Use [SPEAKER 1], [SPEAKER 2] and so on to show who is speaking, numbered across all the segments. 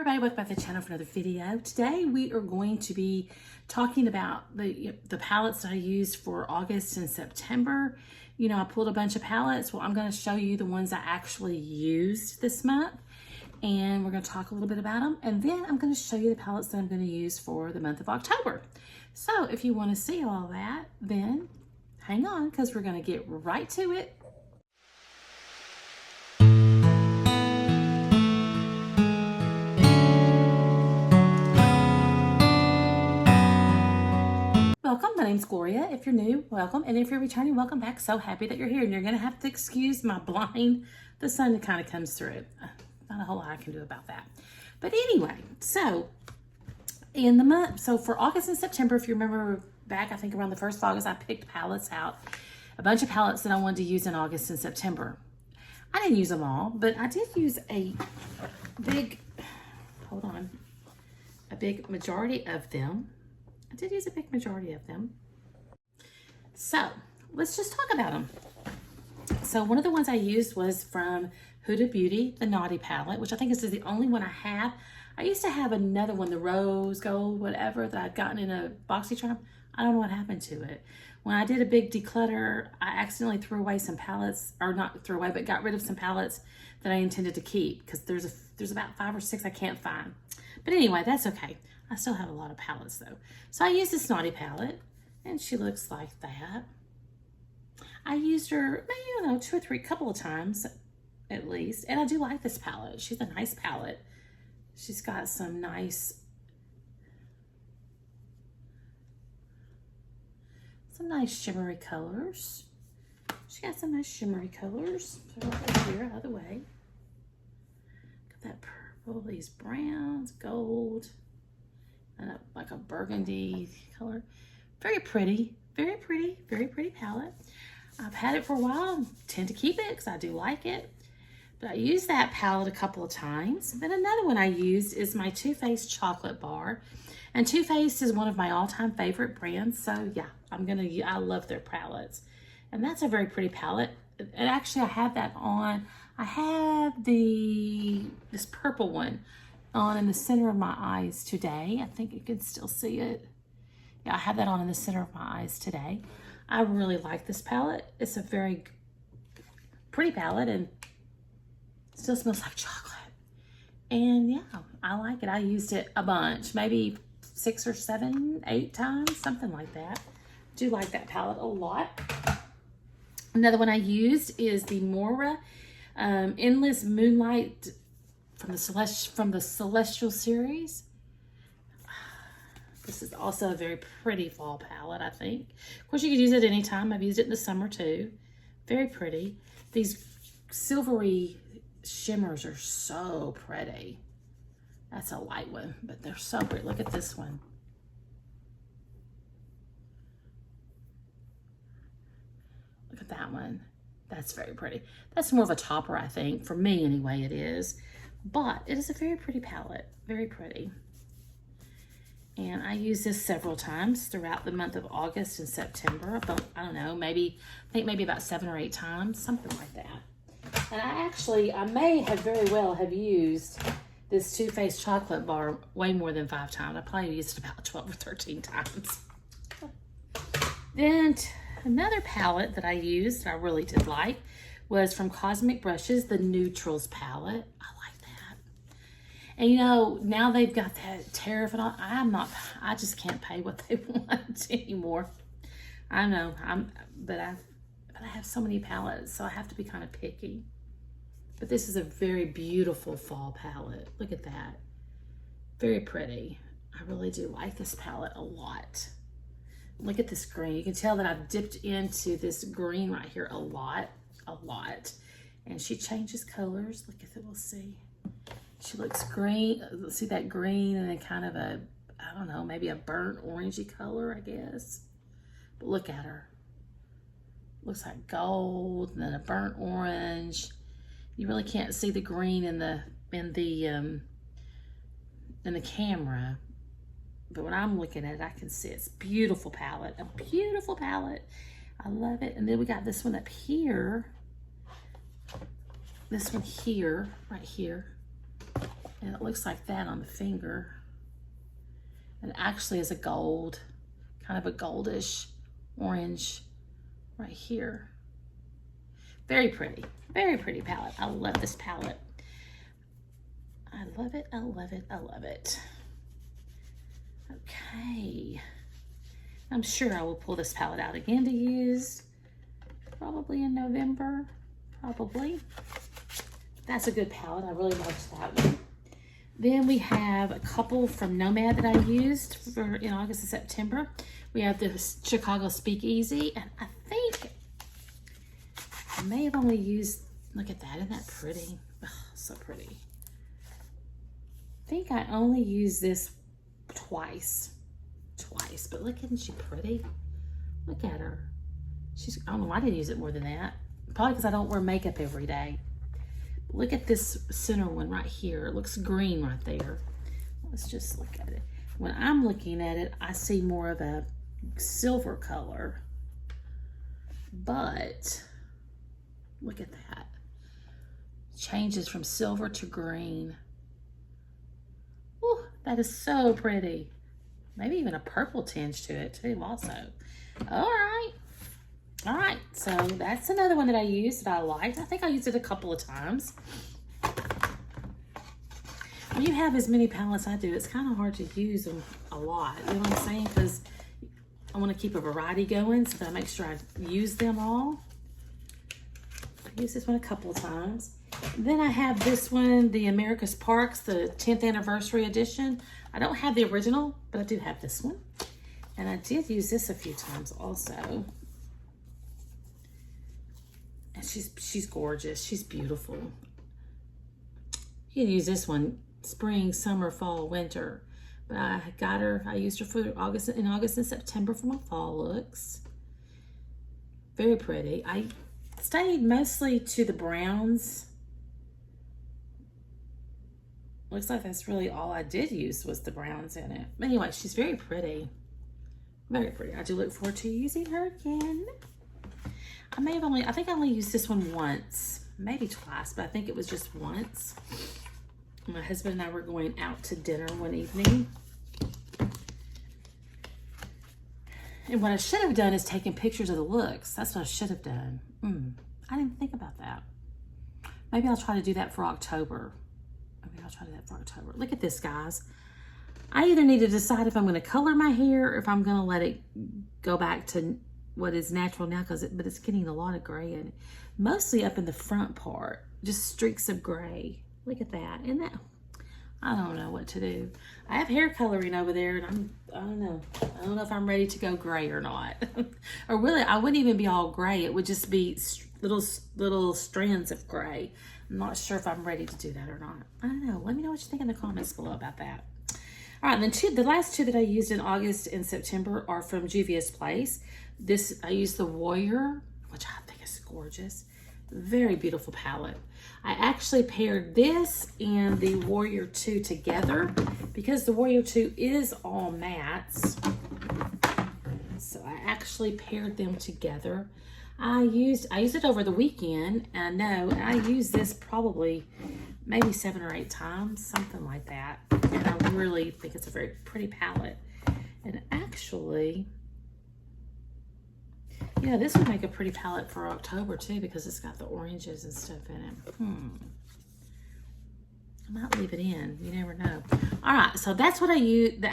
[SPEAKER 1] everybody, welcome back to the channel for another video. Today we are going to be talking about the palettes that I used for August and September. You know, I pulled a bunch of palettes. Well, I'm going to show you the ones I actually used this month, and we're going to talk a little bit about them, and then I'm going to show you the palettes that I'm going to use for the month of October. So if you want to see all that, then hang on, because we're going to get right to it. Welcome, my name's Gloria. If you're new, welcome. And if you're returning, welcome back. So happy that you're here. And you're going to have to excuse my blind. The sun kind of comes through. Not a whole lot I can do about that. But anyway, so in the month, so for August and September, if you remember back, I think around the 1st of August, I picked palettes out. A bunch of palettes that I wanted to use in August and September. I didn't use them all, but I did use a big majority of them. I did use a big majority of them. So let's just talk about them. So one of the ones I used was from Huda Beauty, the Naughty palette, which I think is the only one I have. I used to have another one, the rose gold, whatever, that I'd gotten in a BoxyCharm. I don't know what happened to it. When I did a big declutter, I accidentally threw away some palettes, or not threw away, but got rid of some palettes that I intended to keep, because there's about 5 or 6 I can't find. But anyway, that's okay. I still have a lot of palettes though. So I used this Naughty palette, and she looks like that. I used her, maybe, 2 or 3, couple of times at least. And I do like this palette. She's a nice palette. She's got some nice shimmery colors. She got some nice shimmery colors. Put it over here, out of the way. Got that purple, these browns, gold, and like a burgundy color. Very pretty, very pretty, very pretty palette. I've had it for a while. Tend to keep it because I do like it. But I used that palette a couple of times. Then another one I used is my Too Faced chocolate bar. And Too Faced is one of my all-time favorite brands. So yeah, I love their palettes. And that's a very pretty palette. And actually I have that on. I have this purple one on in the center of my eyes today. I think you can still see it. Yeah, I have that on in the center of my eyes today. I really like this palette. It's a very pretty palette and still smells like chocolate. And yeah, I like it. I used it a bunch, maybe 6 or 7, 8 times, something like that. Do like that palette a lot. Another one I used is the Mora Endless Moonlight from the Celestial series. This is also a very pretty fall palette, I think. Of course, you could use it anytime. I've used it in the summer too. Very pretty. These silvery shimmers are so pretty. That's a light one, but they're so pretty. Look at this one. Look at that one. That's very pretty. That's more of a topper, I think. For me, anyway, it is. But it is a very pretty palette. Very pretty. And I used this several times throughout the month of August and September. I don't know, I think maybe about 7 or 8 times, something like that. And I may have very well have used this Too Faced chocolate bar way more than 5 times. I probably used it about 12 or 13 times. Then another palette that I used that I really did like was from Cosmic Brushes, the Neutrals palette. I like that. And you know, now they've got that tariff and all. I just can't pay what they want anymore. I know, but I have so many palettes, so I have to be kind of picky. But this is a very beautiful fall palette. Look at that. Very pretty. I really do like this palette a lot. Look at this green. You can tell that I've dipped into this green right here a lot. And she changes colors. Look at it, we'll see. She looks green. See that green and then kind of a, I don't know, maybe a burnt orangey color, I guess. But look at her. Looks like gold and then a burnt orange. You really can't see the green in the camera. But when I'm looking at it, I can see it's beautiful palette. A beautiful palette. I love it. And then we got this one up here. This one here, right here. And it looks like that on the finger. And it actually is a gold, kind of a goldish orange right here. Very pretty palette. I love this palette. I love it, I love it, I love it. Okay. I'm sure I will pull this palette out again to use, probably in November, probably. That's a good palette, I really liked that one. Then we have a couple from Nomad that I used for in August and September. We have the Chicago Speakeasy, and I think I may have only used, look at that, isn't that pretty? Oh, so pretty. I think I only used this twice, but look, isn't she pretty? Look at her. I don't know why I didn't use it more than that. Probably because I don't wear makeup every day. Look at this center one right here. It looks green right there. Let's just look at it. When I'm looking at it, I see more of a silver color. But look at that. Changes from silver to green. Ooh, that is so pretty. Maybe even a purple tinge to it too also. All right, so that's another one that I used that I liked. I think I used it a couple of times. When you have as many palettes I do, it's kind of hard to use them a lot. You know what I'm saying? Because I want to keep a variety going, so that I make sure I use them all. I used this one a couple of times. Then I have this one, the America's Parks, the 10th anniversary edition. I don't have the original, but I do have this one. And I did use this a few times also. And she's gorgeous. She's beautiful. You can use this one spring, summer, fall, winter. But I got her, I used her for August and September for my fall looks. Very pretty. I stayed mostly to the browns. Looks like that's really all I did use was the browns in it. But anyway, she's very pretty. Very pretty. I do look forward to using her again. I think I only used this one once, maybe twice, but I think it was just once. My husband and I were going out to dinner one evening. And what I should have done is taken pictures of the looks. That's what I should have done. I didn't think about that. Maybe I'll try to do that for October. Look at this, guys. I either need to decide if I'm going to color my hair or if I'm going to let it go back to what is natural now, but it's getting a lot of gray in it. Mostly up in the front part, just streaks of gray. Look at that. Isn't that, I don't know what to do. I have hair coloring over there, and I don't know if I'm ready to go gray or not. Or really, I wouldn't even be all gray. It would just be little strands of gray. I'm not sure if I'm ready to do that or not. I don't know. Let me know what you think in the comments below about that. All right, and then the last two that I used in August and September are from Juvia's Place. This, I used the Warrior, which I think is gorgeous. Very beautiful palette. I actually paired this and the Warrior 2 together because the Warrior 2 is all mattes. So I actually paired them together. I used it over the weekend, and I used this probably maybe 7 or 8 times, something like that. And I really think it's a very pretty palette. And actually, you know, this would make a pretty palette for October too, because it's got the oranges and stuff in it. I might leave it in. You never know. All right, so that's what I used.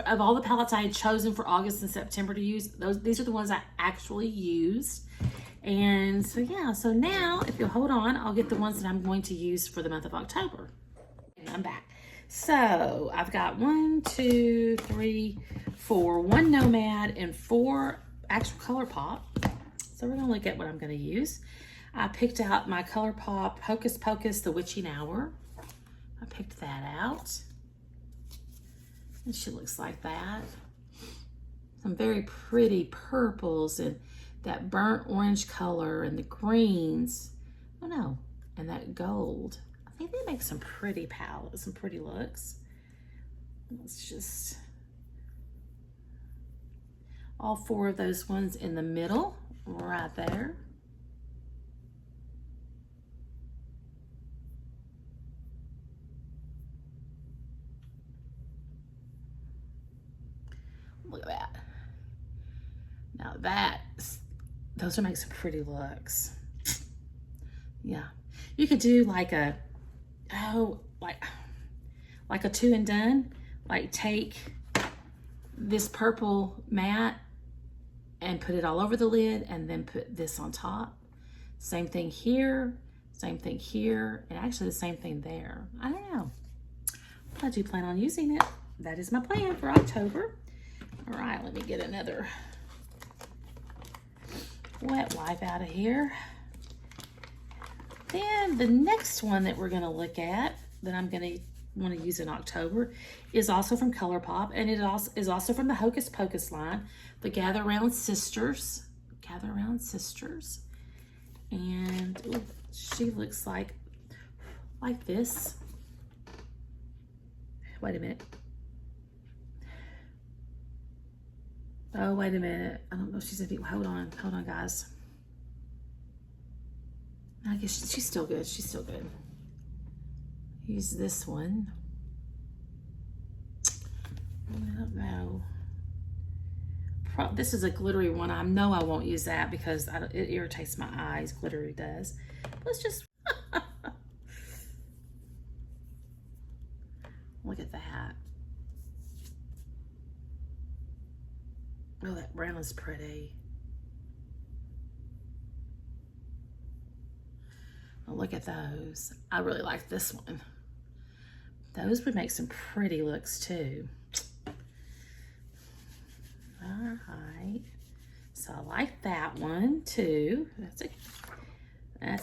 [SPEAKER 1] Of all the palettes I had chosen for August and September to use, these are the ones I actually used. And so yeah, so now if you'll hold on, I'll get the ones that I'm going to use for the month of October. And I'm back. So I've got 1, 2, 3, 4, 1 Nomad and 4 actual ColourPop. So we're gonna look at what I'm gonna use. I picked out my ColourPop Hocus Pocus, The Witching Hour. I picked that out. And she looks like that. Some very pretty purples and that burnt orange color and the greens. Oh no, and that gold. I think they make some pretty palettes, some pretty looks. Let's just, all 4 of those ones in the middle, right there. Look at that. Now those will make some pretty looks. Yeah. You could do like a, like a 2 and done. Like take this purple matte and put it all over the lid and then put this on top. Same thing here, and actually the same thing there. I don't know. I do plan on using it. That is my plan for October. All right, let me get another wet wipe out of here. Then the next one that we're gonna look at that I'm gonna want to use in October is also from ColourPop, and it also is also from the Hocus Pocus line, the Gather Round Sisters. Gather Round Sisters. And ooh, she looks like this. Wait a minute. Oh, wait a minute. I don't know if she's a bit, hold on, guys. I guess she's still good. She's still good. Use this one. I don't know. This is a glittery one. I know I won't use that because it irritates my eyes. Glittery does. Let's just look at that. Oh, that brown is pretty. Oh, look at those. I really like this one. Those would make some pretty looks too. All right. So I like that one too. And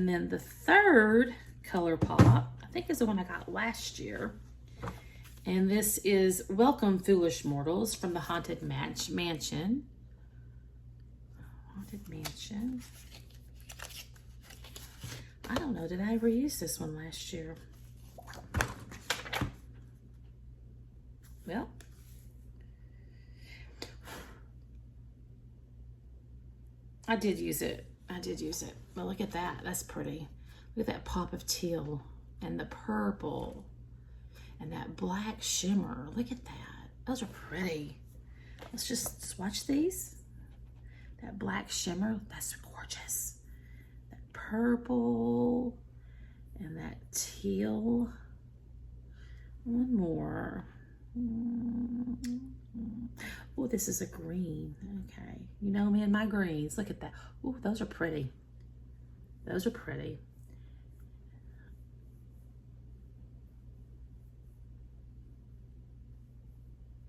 [SPEAKER 1] then the third ColourPop, I think is the one I got last year. And this is Welcome Foolish Mortals from the Haunted Mansion. Haunted Mansion. I don't know, did I ever use this one last year? Well, I did use it. But look at that. That's pretty. Look at that pop of teal and the purple and that black shimmer. Look at that. Those are pretty. Let's just swatch these. That black shimmer, that's gorgeous. That purple and that teal. One more. Oh, this is a green. Okay. You know me and my greens. Look at that. Oh, those are pretty. Those are pretty.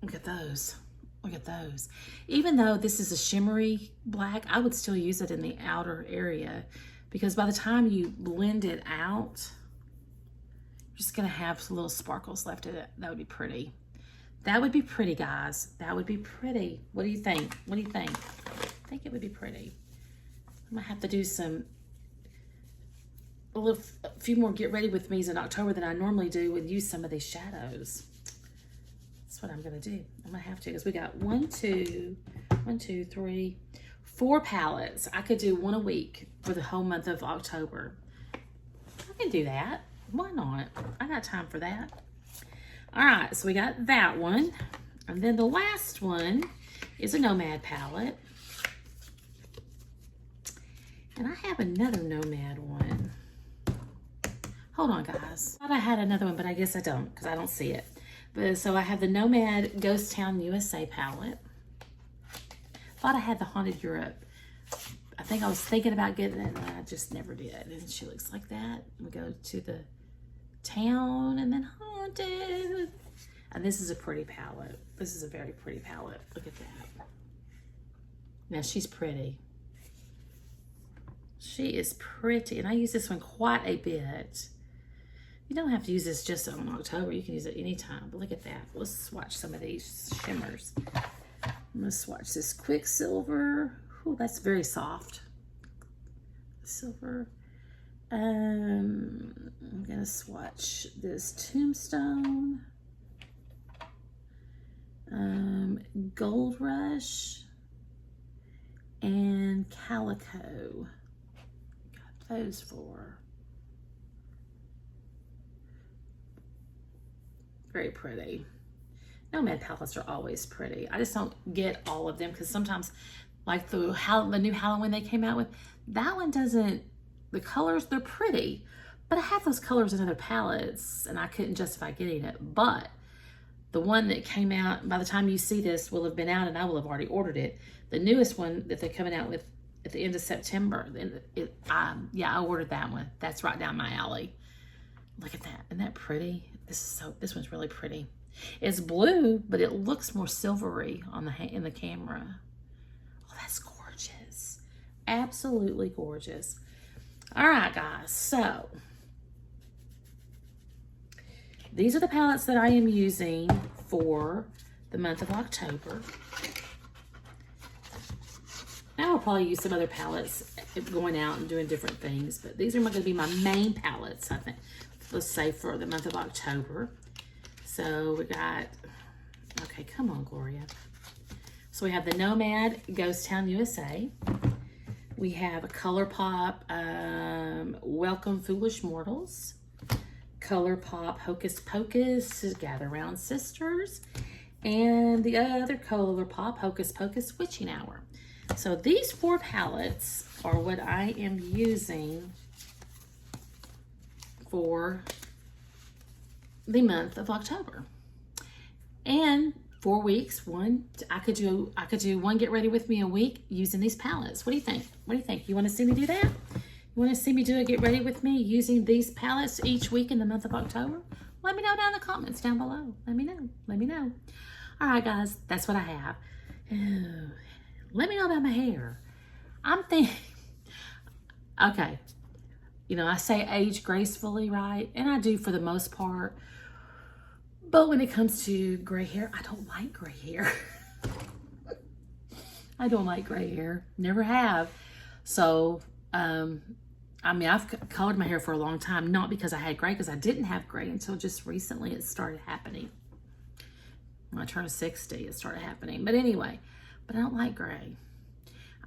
[SPEAKER 1] Look at those. Look at those. Even though this is a shimmery black, I would still use it in the outer area because by the time you blend it out, you're just going to have some little sparkles left in it. That would be pretty. That would be pretty, guys. That would be pretty. What do you think? What do you think? I think it would be pretty. I'm gonna have to do a few more get ready with me's in October than I normally do and use some of these shadows. That's what I'm gonna do. I'm gonna have to because we got 4 palettes. I could do one a week for the whole month of October. I can do that. Why not? I got time for that. All right, so we got that one. And then the last one is a Nomad palette. And I have another Nomad one. Hold on, guys. I thought I had another one, but I guess I don't because I don't see it. But so I have the Nomad Ghost Town USA palette. Thought I had the Haunted Europe. I think I was thinking about getting it, and I just never did. And she looks like that. We go to the town and then haunted. And this is a pretty palette. This is a very pretty palette. Look at that. Now she's pretty. She is pretty. And I use this one quite a bit. You don't have to use this just on October. You can use it anytime. But look at that. Let's swatch some of these shimmers. I'm going to swatch this Quicksilver. Oh, that's very soft. Silver. I'm going to swatch this Tombstone. Gold Rush. And Calico. Got those 4. Very pretty. Nomad palettes are always pretty. I just don't get all of them because sometimes, like the new Halloween they came out with, that one doesn't, the colors, they're pretty, but I have those colors in other palettes and I couldn't justify getting it. But the one that came out, by the time you see this, will have been out and I will have already ordered it. The newest one that they're coming out with at the end of September, yeah, I ordered that one. That's right down my alley. Look at that. Isn't that pretty? This one's really pretty. It's blue, but it looks more silvery on in the camera. Oh, that's gorgeous. Absolutely gorgeous. All right, guys. So these are the palettes that I am using for the month of October. Now I'll probably use some other palettes going out and doing different things, but these are going to be my main palettes, I think, let's say, for the month of October. So we got, okay, come on, Gloria. So we have the Nomad Ghost Town USA. We have a ColourPop Welcome Foolish Mortals. ColourPop Hocus Pocus Gather Round Sisters. And the other ColourPop Hocus Pocus Witching Hour. So these 4 palettes are what I am using for the month of October. And 4 weeks, I could do one get ready with me a week using these palettes. What do you think? What do you think? You want to see me do that? You want to see me do a get ready with me using these palettes each week in the month of October? Let me know down in the comments down below. Let me know. Let me know. All right, guys, that's what I have. Let me know about my hair. I'm thinking, okay, you know, I say age gracefully, right? And I do for the most part. But when it comes to gray hair, I don't like gray hair. I don't like gray hair. Never have. So, I mean, I've colored my hair for a long time, not because I had gray, because I didn't have gray until just recently it started happening. When I turned 60, it started happening. But anyway, but I don't like gray.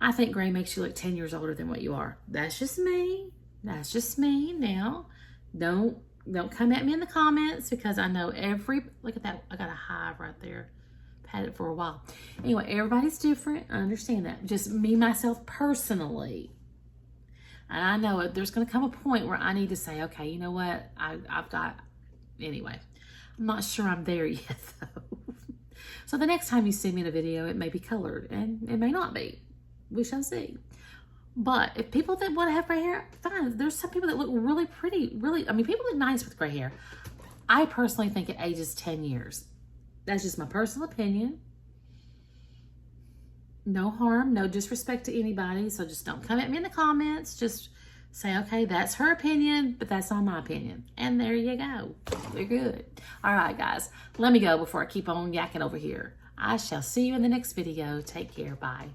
[SPEAKER 1] I think gray makes you look 10 years older than what you are. That's just me. That's just me. Now, don't come at me in the comments, because I know look at that. I got a hive right there. I've had it for a while. Anyway, everybody's different. I understand that. Just me, myself, personally. And I know there's going to come a point where I need to say, okay, you know what? I've got, anyway, I'm not sure I'm there yet, though. So the next time you see me in a video, it may be colored, and it may not be. We shall see. But if people that want to have gray hair, fine. There's some people that look really pretty, I mean, people look nice with gray hair. I personally think it ages 10 years. That's just my personal opinion. No harm, no disrespect to anybody. So just don't come at me in the comments. Just say, okay, that's her opinion, but that's not my opinion. And there you go. We're good. All right, guys. Let me go before I keep on yakking over here. I shall see you in the next video. Take care. Bye.